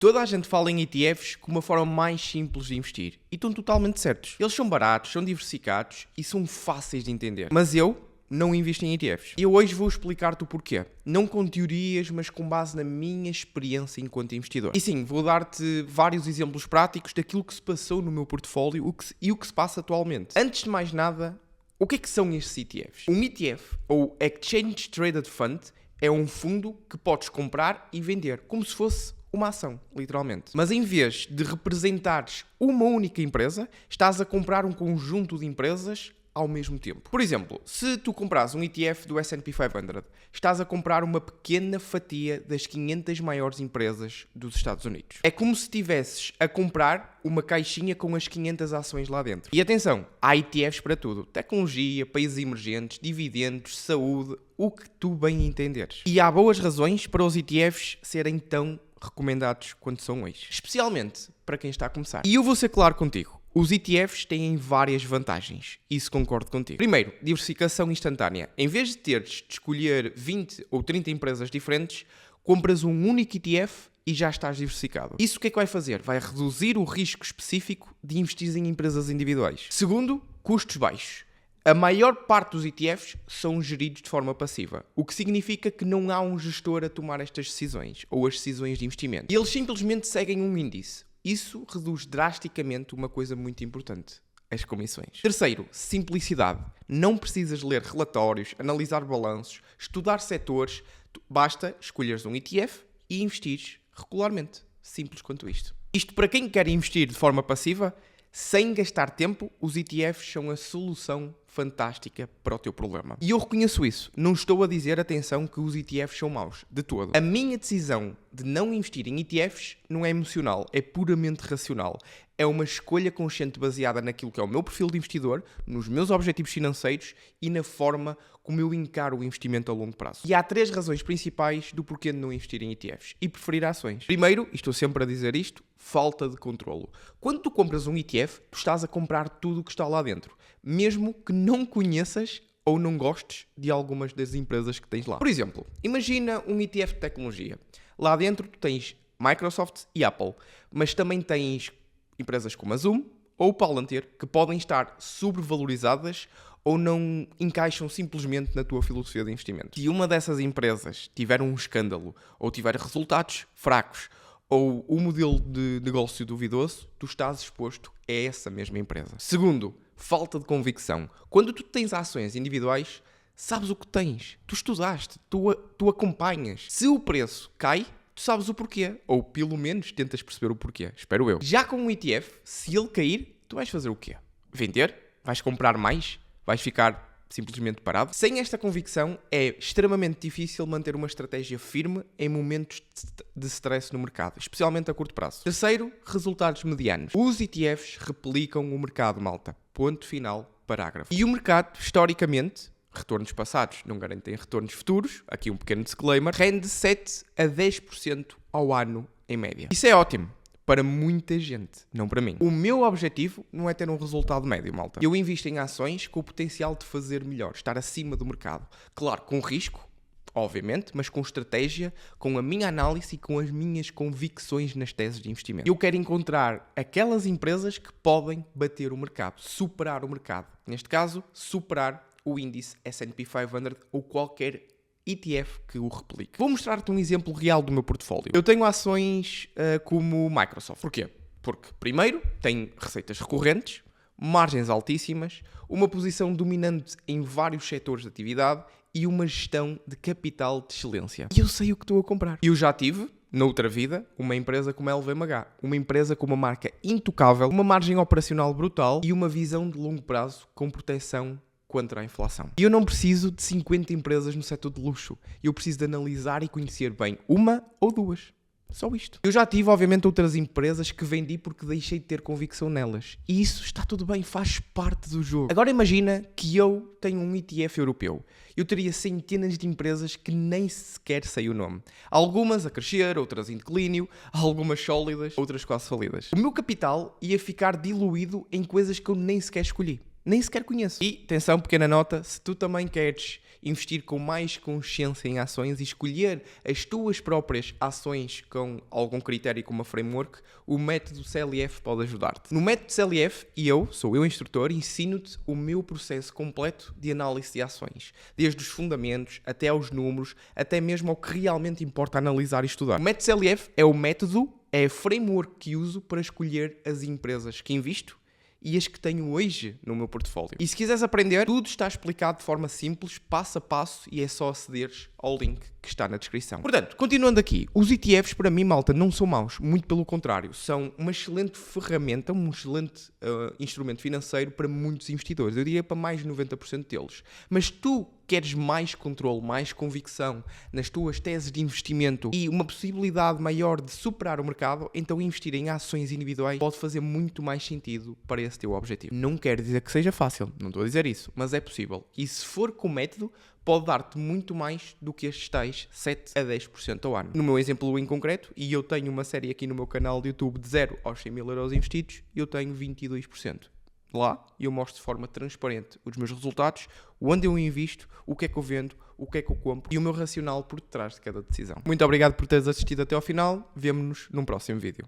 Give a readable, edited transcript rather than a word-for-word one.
Toda a gente fala em ETFs como uma forma mais simples de investir. E estão totalmente certos. Eles são baratos, são diversificados e são fáceis de entender. Mas eu não invisto em ETFs. E eu hoje vou explicar-te o porquê. Não com teorias, mas com base na minha experiência enquanto investidor. E sim, vou dar-te vários exemplos práticos daquilo que se passou no meu portfólio e o que se passa atualmente. Antes de mais nada, o que é que são estes ETFs? Um ETF, ou Exchange Traded Fund, é um fundo que podes comprar e vender, como se fosse uma ação, literalmente. Mas em vez de representares uma única empresa, estás a comprar um conjunto de empresas ao mesmo tempo. Por exemplo, se tu compras um ETF do S&P 500, estás a comprar uma pequena fatia das 500 maiores empresas dos Estados Unidos. É como se estivesses a comprar uma caixinha com as 500 ações lá dentro. E atenção, há ETFs para tudo. Tecnologia, países emergentes, dividendos, saúde, o que tu bem entenderes. E há boas razões para os ETFs serem tão recomendados quanto são hoje. Especialmente para quem está a começar. E eu vou ser claro contigo. Os ETFs têm várias vantagens. Isso concordo contigo. Primeiro, diversificação instantânea. Em vez de teres de escolher 20 ou 30 empresas diferentes, compras um único ETF e já estás diversificado. Isso o que é que vai fazer? Vai reduzir o risco específico de investir em empresas individuais. Segundo, custos baixos. A maior parte dos ETFs são geridos de forma passiva, o que significa que não há um gestor a tomar estas decisões, ou as decisões de investimento. E eles simplesmente seguem um índice. Isso reduz drasticamente uma coisa muito importante: as comissões. Terceiro, simplicidade. Não precisas ler relatórios, analisar balanços, estudar setores. Basta escolheres um ETF e investires regularmente. Simples quanto isto. Isto para quem quer investir de forma passiva, sem gastar tempo, os ETFs são a solução fantástica para o teu problema. E eu reconheço isso. Não estou a dizer, atenção, que os ETFs são maus, de todo. A minha decisão de não investir em ETFs não é emocional, é puramente racional. É uma escolha consciente baseada naquilo que é o meu perfil de investidor, nos meus objetivos financeiros e na forma como eu encaro o investimento a longo prazo. E há 3 razões principais do porquê de não investir em ETFs e preferir ações. Primeiro, e estou sempre a dizer isto, falta de controlo. Quando tu compras um ETF, tu estás a comprar tudo o que está lá dentro, mesmo que não conheças ou não gostes de algumas das empresas que tens lá. Por exemplo, imagina um ETF de tecnologia. Lá dentro tu tens Microsoft e Apple, mas também tens empresas como a Zoom ou o Palantir, que podem estar sobrevalorizadas ou não encaixam simplesmente na tua filosofia de investimento. Se uma dessas empresas tiver um escândalo ou tiver resultados fracos ou um modelo de negócio duvidoso, tu estás exposto a essa mesma empresa. Segundo, falta de convicção. Quando tu tens ações individuais, sabes o que tens. Tu estudaste, tu acompanhas. Se o preço cai, tu sabes o porquê. Ou pelo menos tentas perceber o porquê. Espero eu. Já com um ETF, se ele cair, tu vais fazer o quê? Vender? Vais comprar mais? Vais ficar simplesmente parado? Sem esta convicção, é extremamente difícil manter uma estratégia firme em momentos de stress no mercado, especialmente a curto prazo. Terceiro, resultados medianos. Os ETFs replicam o mercado, malta. Ponto final, parágrafo. E o mercado, historicamente, retornos passados não garantem retornos futuros, aqui um pequeno disclaimer, rende 7 a 10% ao ano em média. Isso é ótimo para muita gente, não para mim. O meu objetivo não é ter um resultado médio, malta. Eu invisto em ações com o potencial de fazer melhor, estar acima do mercado. Claro, com risco, obviamente, mas com estratégia, com a minha análise e com as minhas convicções nas teses de investimento. Eu quero encontrar aquelas empresas que podem bater o mercado, superar o mercado. Neste caso, superar o índice S&P 500 ou qualquer ETF que o replique. Vou mostrar-te um exemplo real do meu portfólio. Eu tenho ações como Microsoft. Porquê? Porque, primeiro, tem receitas recorrentes, margens altíssimas, uma posição dominante em vários setores de atividade e uma gestão de capital de excelência. E eu sei o que estou a comprar. Eu já tive, noutra vida, uma empresa como a LVMH. Uma empresa com uma marca intocável, uma margem operacional brutal e uma visão de longo prazo com proteção contra a inflação. E eu não preciso de 50 empresas no setor de luxo. Eu preciso de analisar e conhecer bem uma ou duas. Só isto. Eu já tive, obviamente, outras empresas que vendi porque deixei de ter convicção nelas. E isso está tudo bem, faz parte do jogo. Agora imagina que eu tenho um ETF europeu. Eu teria centenas de empresas que nem sequer sei o nome. Algumas a crescer, outras em declínio, algumas sólidas, outras quase falidas. O meu capital ia ficar diluído em coisas que eu nem sequer escolhi. Nem sequer conheço. E, atenção, pequena nota, se tu também queres investir com mais consciência em ações e escolher as tuas próprias ações com algum critério e com uma framework, o método CLF pode ajudar-te. No método CLF, sou eu instrutor, ensino-te o meu processo completo de análise de ações. Desde os fundamentos, até aos números, até mesmo ao que realmente importa analisar e estudar. O método CLF é o método, é a framework que uso para escolher as empresas que invisto e as que tenho hoje no meu portfólio. E se quiseres aprender, tudo está explicado de forma simples, passo a passo, e é só acederes ao link que está na descrição. Portanto, continuando aqui, os ETFs para mim, malta, não são maus, muito pelo contrário, são uma excelente ferramenta, um excelente instrumento financeiro para muitos investidores, eu diria para mais de 90% deles. Mas tu queres mais controle, mais convicção nas tuas teses de investimento e uma possibilidade maior de superar o mercado, então investir em ações individuais pode fazer muito mais sentido para esse teu objetivo. Não quero dizer que seja fácil, não estou a dizer isso, mas é possível. E se for com método, pode dar-te muito mais do que estes tais 7 a 10% ao ano. No meu exemplo em concreto, e eu tenho uma série aqui no meu canal de YouTube de 0 aos 100 mil euros investidos, eu tenho 22%. Lá eu mostro de forma transparente os meus resultados, onde eu invisto, o que é que eu vendo, o que é que eu compro e o meu racional por detrás de cada decisão. Muito obrigado por teres assistido até ao final. Vemo-nos num próximo vídeo.